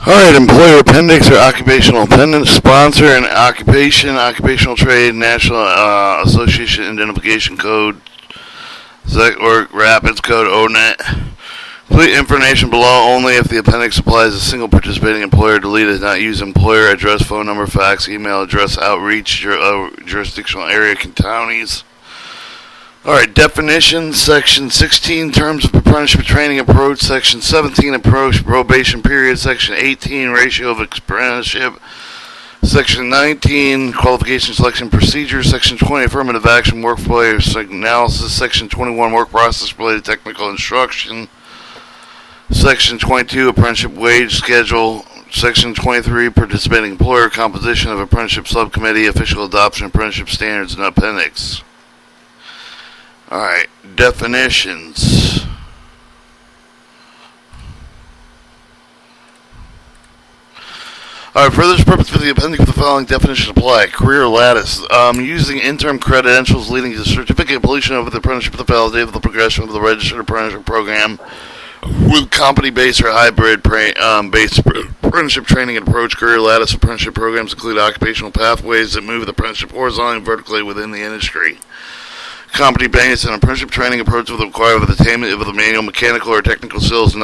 Alright, employer appendix or occupational appendix, sponsor and occupation, occupational trade, National Association Identification Code, or Rapids Code, ONET. Complete information below only if the appendix applies a single participating employer. Delete it. Not use employer address, phone number, fax, email address, outreach, jurisdictional area, counties. Alright, definitions, Section 16, terms of apprenticeship training approach, Section 17, approach probation period, Section 18, ratio of apprenticeship, Section 19, qualification selection procedure, Section 20, affirmative action, workplace analysis, Section 21, work process related technical instruction, Section 22, apprenticeship wage schedule, Section 23, participating employer, composition of apprenticeship subcommittee, official adoption, apprenticeship standards, and appendix. Alright, definitions. Alright, for this purpose, for the appendix, the following definitions apply. Career lattice. Using interim credentials leading to certificate completion of the apprenticeship, the validate of the progression of the registered apprenticeship program with company-based or hybrid-based apprenticeship training and approach. Career lattice apprenticeship programs include occupational pathways that move the apprenticeship horizontally and vertically within the industry. Company-based and apprenticeship training approach will require the attainment of the manual, mechanical, or technical skills and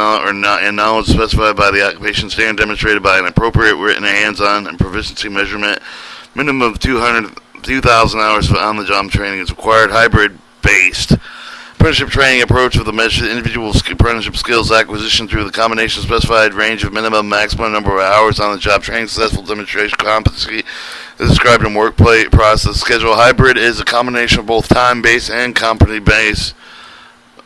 knowledge specified by the occupation standard demonstrated by an appropriate written, hands-on, and proficiency measurement. Minimum of 2,000 hours of on-the-job training is required. Hybrid-based apprenticeship training approach with the measured individual apprenticeship skills acquisition through the combination of specified range of minimum maximum number of hours on the job training, successful demonstration competency is described in workplace process schedule. Hybrid is a combination of both time-based and company-based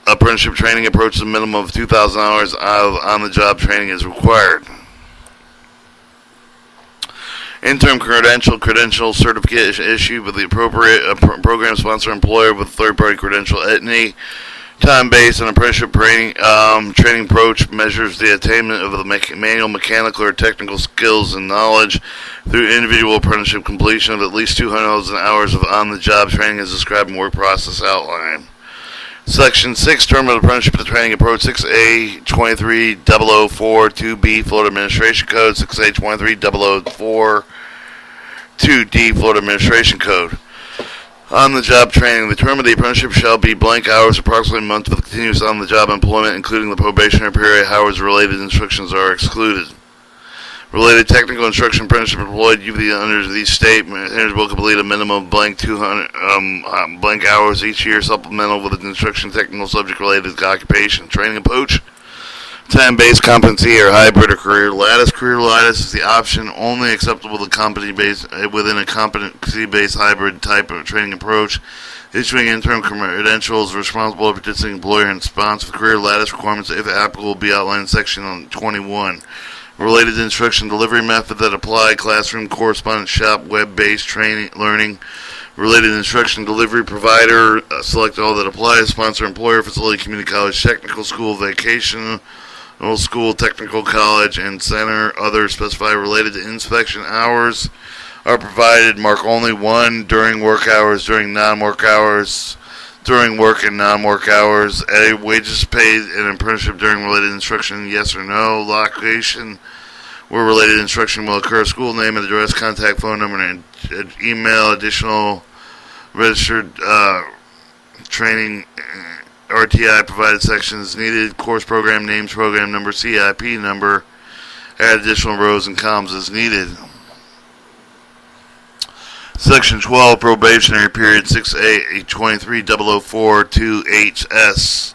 apprenticeship training approach. A minimum of 2,000 hours of on-the-job training is required. Interim credential certificate issued with the appropriate program sponsor employer with third-party credential. Any time-based and apprenticeship training approach measures the attainment of the manual, mechanical, or technical skills and knowledge through individual apprenticeship completion of at least 200 hours of on-the-job training as described in work process outline. Section 6, term of apprenticeship to training approach, 6A 23004 2B Florida Administration Code, 6A 23004 2D Florida Administration Code. On-the-job training. The term of the apprenticeship shall be blank hours, approximately a month with continuous on-the-job employment, including the probationary period. Hours related instructions are excluded. Related technical instruction apprenticeship employed under these statements will complete a minimum of blank 200 blank hours each year, supplemental with an instruction technical subject related to occupation. Training approach. Time-based competency or hybrid or career lattice. Career lattice is the option only acceptable to company-based within a competency-based hybrid type of training approach. Issuing interim credentials responsible for participating employer and sponsor. The career lattice requirements, if applicable, will be outlined in section 21. Related instruction delivery method that apply: classroom, correspondence shop, web-based training, learning. Related instruction delivery provider, select all that applies: sponsor, employer, facility, community college, technical school, vocational school, technical college, and center. Other specified related to inspection hours are provided. Mark only 1 during work hours, during non-work hours, during work and non-work hours. Wages paid in apprenticeship during related instruction, yes or no. Location where related instruction will occur: school name and address, contact phone number, and email. Additional registered training RTI provided sections needed. Course program names, program number, CIP number. Add additional rows and columns as needed. Section 12, probationary period, 6A 23004 2HS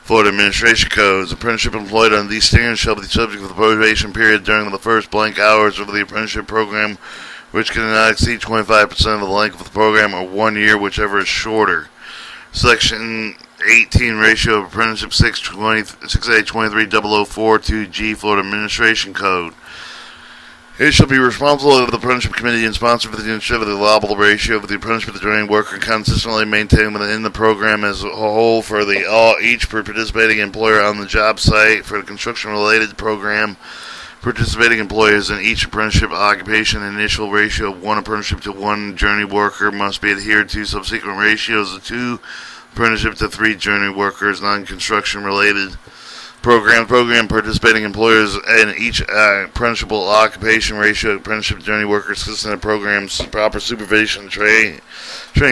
Florida Administration Codes. Apprenticeship employed on these standards shall be subject to the probation period during the first blank hours of the apprenticeship program, which cannot exceed 25% of the length of the program, or 1 year, whichever is shorter. Section 18, ratio of apprenticeship, 6A 23004 2G Florida Administration Code. It shall be responsible of the apprenticeship committee and sponsor for the initiative of the allowable ratio of the apprenticeship to the training worker consistently maintained within the program as a whole for each participating employer on the job site. For the construction-related program, participating employers in each apprenticeship occupation, initial ratio of 1 apprenticeship to 1 journey worker must be adhered to. Subsequent ratios of 2 apprenticeship to 3 journey workers. Non-construction related Program participating employers in each apprenticeshable occupation ratio apprenticeship journey workers consistent of programs proper supervision training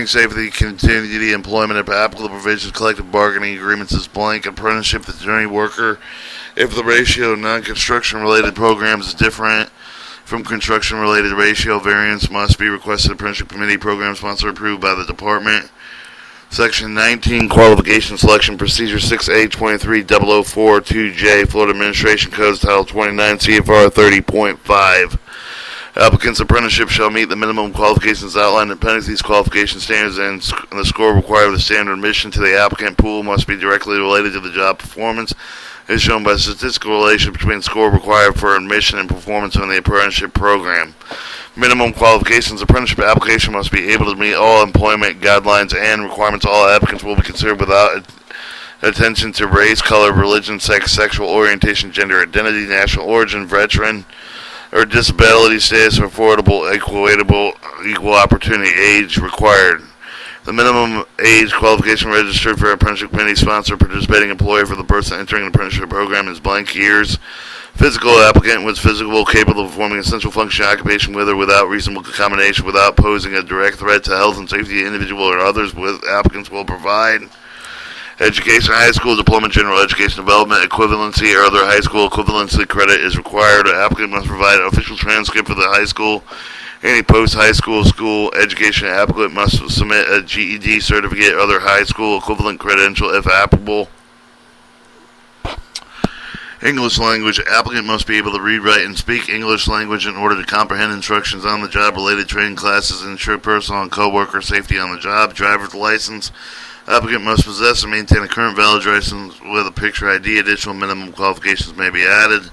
safety continuity employment of applicable provisions collective bargaining agreements is blank apprenticeship the journey worker if the ratio of non-construction related programs is different from construction related ratio variance must be requested apprenticeship committee program sponsor approved by the department. Section 19, Qualification Selection Procedure 6A 23042J, Florida Administration Codes, Title 29, CFR 30.5. Applicants' apprenticeship shall meet the minimum qualifications outlined in Appendix. These qualification standards and the score required with the standard admission to the applicant pool must be directly related to the job performance, as shown by statistical relation between score required for admission and performance in the apprenticeship program. Minimum qualifications. Apprenticeship application must be able to meet all employment guidelines and requirements. All applicants will be considered without attention to race, color, religion, sex, sexual orientation, gender identity, national origin, veteran, or disability status, or affordable, equal opportunity age required. The minimum age qualification registered for apprenticeship committee sponsor participating employer for the person entering an apprenticeship program is blank years. Physical applicant was physical, capable of performing essential function occupation with or without reasonable accommodation, without posing a direct threat to health and safety of the individual or others. With applicants will provide education, high school diploma, general education development, equivalency, or other high school equivalency credit is required. The applicant must provide an official transcript for the high school. Any post-high school education applicant must submit a GED certificate or other high school equivalent credential if applicable. English language. Applicant must be able to read, write, and speak English language in order to comprehend instructions on the job, related training classes, and ensure personal and co-worker safety on the job. Driver's license. Applicant must possess and maintain a current valid license with a picture ID. Additional minimum qualifications may be added.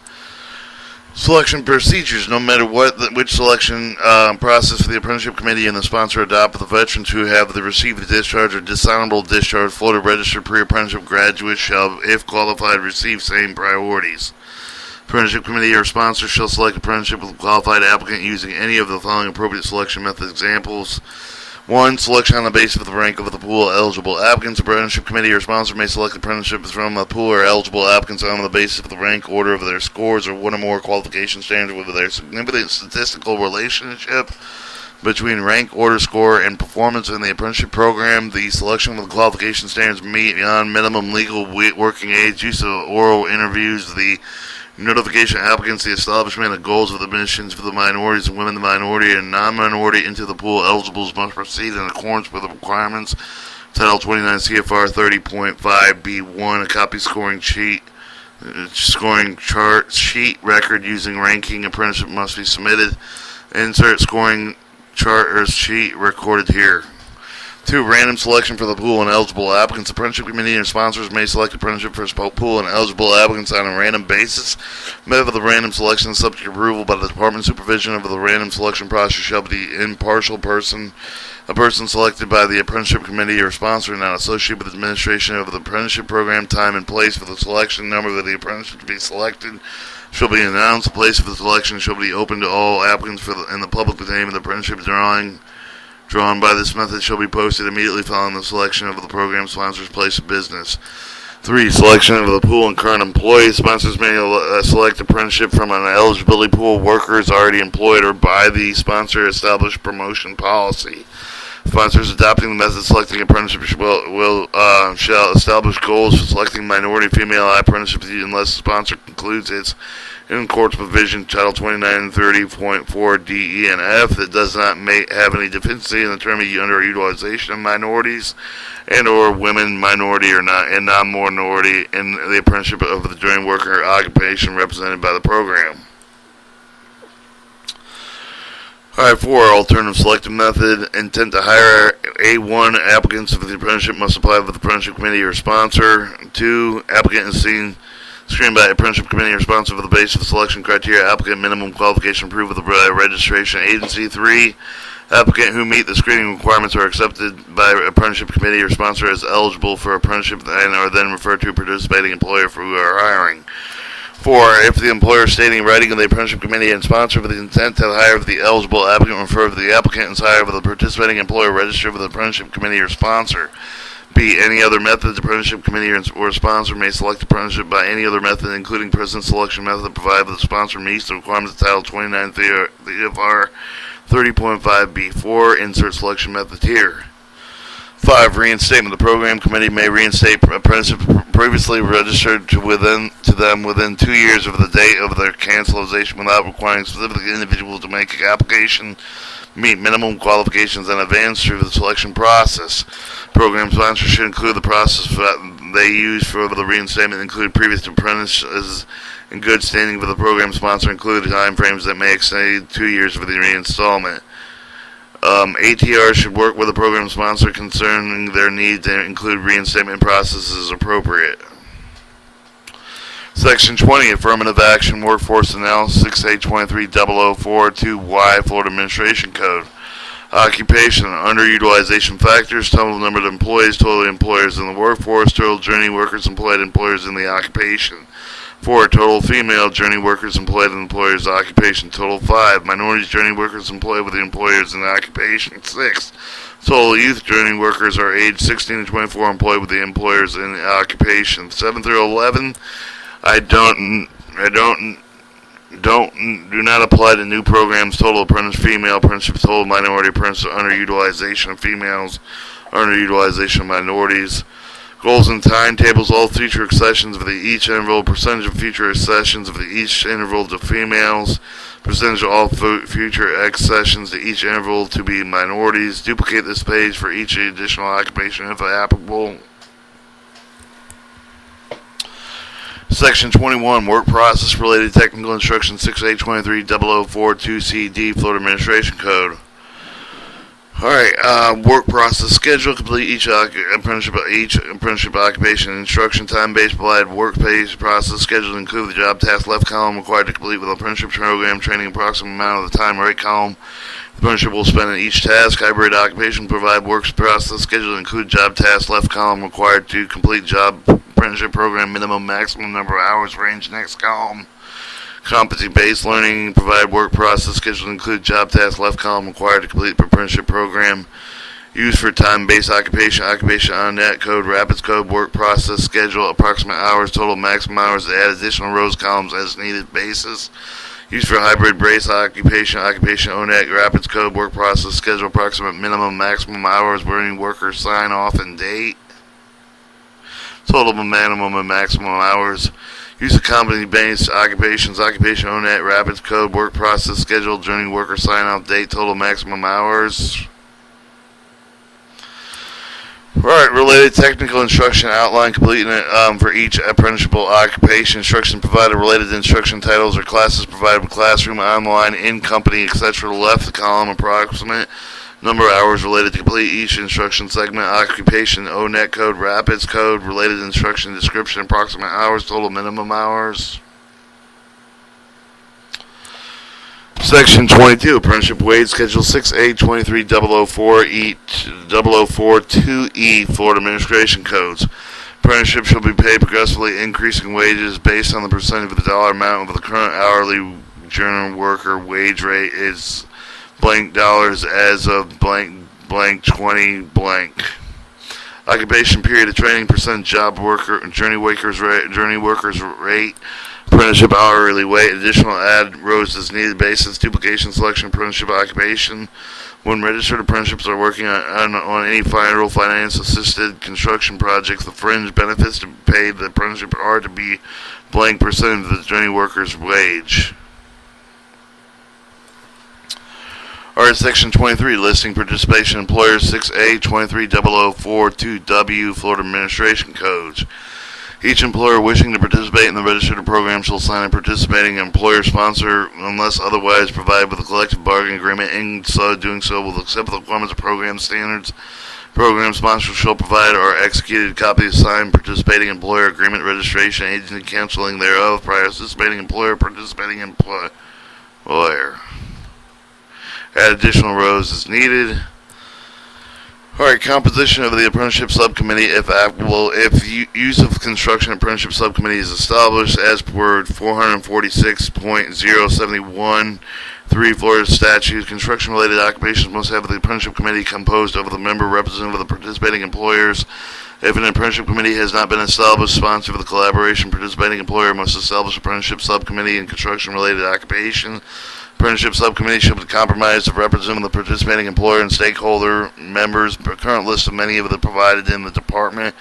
Selection procedures. No matter which selection process for the apprenticeship committee and the sponsor adopt, the veterans who have received the discharge or dishonorable discharge, Florida registered pre-apprenticeship graduates shall, if qualified, receive same priorities. Apprenticeship committee or sponsor shall select apprenticeship with a qualified applicant using any of the following appropriate selection method examples. 1. Selection on the basis of the rank of the pool of eligible applicants. Apprenticeship committee or sponsor may select apprenticeships from a pool of eligible applicants on the basis of the rank order of their scores or one or more qualification standards with their significant statistical relationship between rank, order, score, and performance in the apprenticeship program. The selection with the qualification standards meet beyond minimum legal working age, use of oral interviews, the notification of applicants, the establishment of goals of admissions for the minorities and women, the minority and non-minority into the pool eligibles must proceed in accordance with the requirements. Title 29 CFR 30.5B1, a copy scoring chart sheet record using ranking apprenticeship must be submitted. Insert scoring chart or sheet recorded here. 2. Random selection for the pool and eligible applicants. Apprenticeship committee and sponsors may select apprenticeship for pool and eligible applicants on a random basis. Method of the random selection is subject to approval by the department. Supervision of the random selection process shall be the impartial person. A person selected by the apprenticeship committee or sponsor not associated with the administration of the apprenticeship program. Time and place for the selection. Number of the apprenticeship to be selected shall be announced. The place for the selection shall be open to all applicants in the public. The name of the apprenticeship drawn by this method shall be posted immediately following the selection of the program sponsor's place of business. 3. Selection of the pool and current employees. Sponsors may select apprenticeship from an eligibility pool of workers already employed or by the sponsor established promotion policy. Sponsors adopting the method selecting apprenticeship shall establish goals for selecting minority female apprenticeships unless the sponsor concludes it's in court's provision Title 29 30.4 D, E, and F that does not have any deficiency in the term of underutilization of minorities and or women, minority or not, and non-minority in the apprenticeship of the joint worker occupation represented by the program. Alright, 4. Alternative selective method. Intent to hire A1 applicants for the apprenticeship must apply with the apprenticeship committee or sponsor. 2. Applicant is screened by apprenticeship committee or sponsor for the basis of selection criteria. Applicant minimum qualification approved with the registration agency. 3. Applicant who meet the screening requirements are accepted by apprenticeship committee or sponsor as eligible for apprenticeship and are then referred to a participating employer for who are hiring. 4. If the employer stating in writing of the apprenticeship committee and sponsor for the intent to hire the eligible applicant refer to the applicant and hire for the participating employer registered with the apprenticeship committee or sponsor. B. Any other method, the apprenticeship committee or sponsor may select apprenticeship by any other method, including president selection method, provided the sponsor meets the requirements of Title 29 CFR 30.5B4. Insert selection method here. 5. Reinstatement. The program committee may reinstate apprenticeship previously registered to them within 2 years of the date of their cancellation without requiring specific individuals to make an application, meet minimum qualifications, and advance through the selection process. Program sponsors should include the process that they use for the reinstatement, include previous apprentices in good standing with the program sponsor, include time frames that may exceed 2 years for the reinstallment. ATR should work with the program sponsor concerning their need to include reinstatement processes as appropriate. Section 20, Affirmative Action Workforce Analysis 6A23004-2Y Florida Administration Code. Occupation, underutilization factors, total number of employees, total employers in the workforce, total journey workers employed, employers in the occupation. 4. Total female journey workers employed in the employer's occupation. Total 5. Minorities journey workers employed with the employers in the occupation. 6. Total youth journey workers are aged 16 to 24 employed with the employers in the occupation. 7 through 11. Do not apply to new programs. Total apprentice female apprenticeship, total minority apprentice, underutilization of females, underutilization of minorities. Goals and timetables. All future accessions of each interval, percentage of future accessions of each interval to females, percentage of all future accessions to each interval to be minorities. Duplicate this page for each additional occupation if applicable. Section 21, Work Process Related Technical Instruction 6A23004-2CD Florida Administration Code. Alright, work process schedule. Complete each apprenticeship occupation instruction. Time-based provided work-based process schedule. Include the job task left column required to complete with apprenticeship program training approximate amount of the time right column. The apprenticeship will spend in each task. Hybrid occupation provide work process schedule. Include job task left column required to complete job apprenticeship program minimum maximum number of hours range next column. Competency-based learning, provide work process schedule, include job task left column required to complete the apprenticeship program. Used for time-based occupation on net code, rapids code, work process schedule, approximate hours, total maximum hours, to add additional rows, columns as needed basis. Used for hybrid brace occupation on net, rapids code, work process schedule, approximate minimum, maximum hours, burning worker sign off and date. Total minimum and maximum hours. Use of company-based occupations, occupation on net, rapids code, work process schedule, journey worker sign-off date, total maximum hours. Alright, related technical instruction outline completing it for each apprenticeshable occupation. Instruction provided, related instruction titles or classes provided with classroom, online, in-company, etc. Left the column, approximate number of hours related to complete each instruction segment. Occupation, ONET code, rapids code, related instruction description, approximate hours, total minimum hours. Section 22, Apprenticeship Wage Schedule 6A23004-2E Florida Administration Codes. Apprenticeship shall be paid progressively increasing wages based on the percentage of the dollar amount of the current hourly journal worker wage rate is blank dollars as of blank 20 blank. Occupation period of training, percent job worker, journey workers rate, apprenticeship hourly rate, additional add rows as needed basis, duplication selection, apprenticeship occupation. When registered apprenticeships are working on any federal finance assisted construction projects, the fringe benefits to pay the apprenticeship are to be blank percent of the journey worker's wage. Alright, Section 23, Listing Participation Employers 6A23004-2W Florida Administration Codes. Each employer wishing to participate in the registered program shall sign a participating employer sponsor unless otherwise provided with a collective bargaining agreement. In so doing so will accept the requirements of program standards. Program sponsor shall provide or executed copies of signed participating employer agreement, registration, agency canceling thereof, prior participating employer, participating employer. Add additional rows as needed. Alright, composition of the apprenticeship subcommittee, if applicable. If use of construction apprenticeship subcommittee is established as per 446.071 Florida statutes, construction-related occupations must have the apprenticeship committee composed of the member representative of the participating employers If an apprenticeship committee has not been established, sponsor for the collaboration, participating employer must establish apprenticeship subcommittee in construction-related occupation. Apprenticeship subcommittee shall be comprised of representatives of the participating employer and stakeholder members. A current list of many of the provided in the department.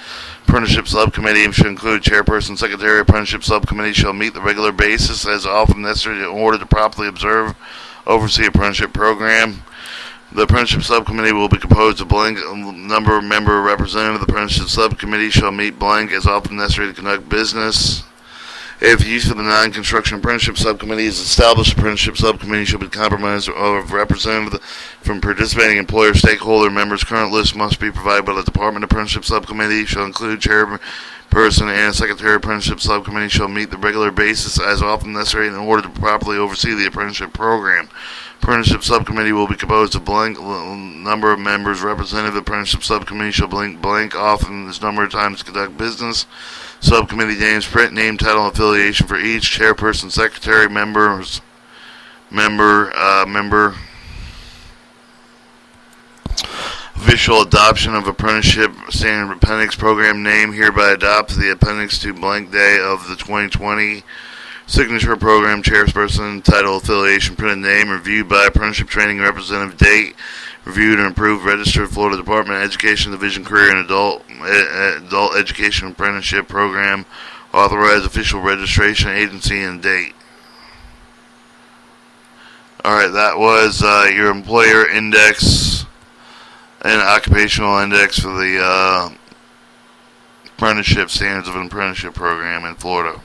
Apprenticeship subcommittee should include chairperson, secretary. Apprenticeship subcommittee shall meet the regular basis as often necessary in order to properly oversee apprenticeship program. The apprenticeship subcommittee will be composed of blank number of member representative. The apprenticeship subcommittee shall meet blank as often necessary to conduct business. If use of the non-construction apprenticeship subcommittee is established, apprenticeship subcommittee shall be comprised of representatives from participating employer stakeholder members. Current list must be provided by the department. Apprenticeship subcommittee shall include chairperson and secretary. Apprenticeship subcommittee shall meet the regular basis as often necessary in order to properly oversee the apprenticeship program. Apprenticeship subcommittee will be composed of blank number of members. Representative apprenticeship subcommittee shall blank often this number of times to conduct business. Subcommittee names, print name, title, and affiliation for each chairperson, secretary, member. Official adoption of apprenticeship standard appendix program name hereby adopts the appendix to blank day of the 2020. Signature program chairperson, title, affiliation, printed name, reviewed by apprenticeship training representative, date, reviewed and approved, registered Florida Department of Education Division Career and Adult Education Apprenticeship Program, authorized official registration agency and date. Alright, that was your employer index and occupational index for the apprenticeship standards of an apprenticeship program in Florida.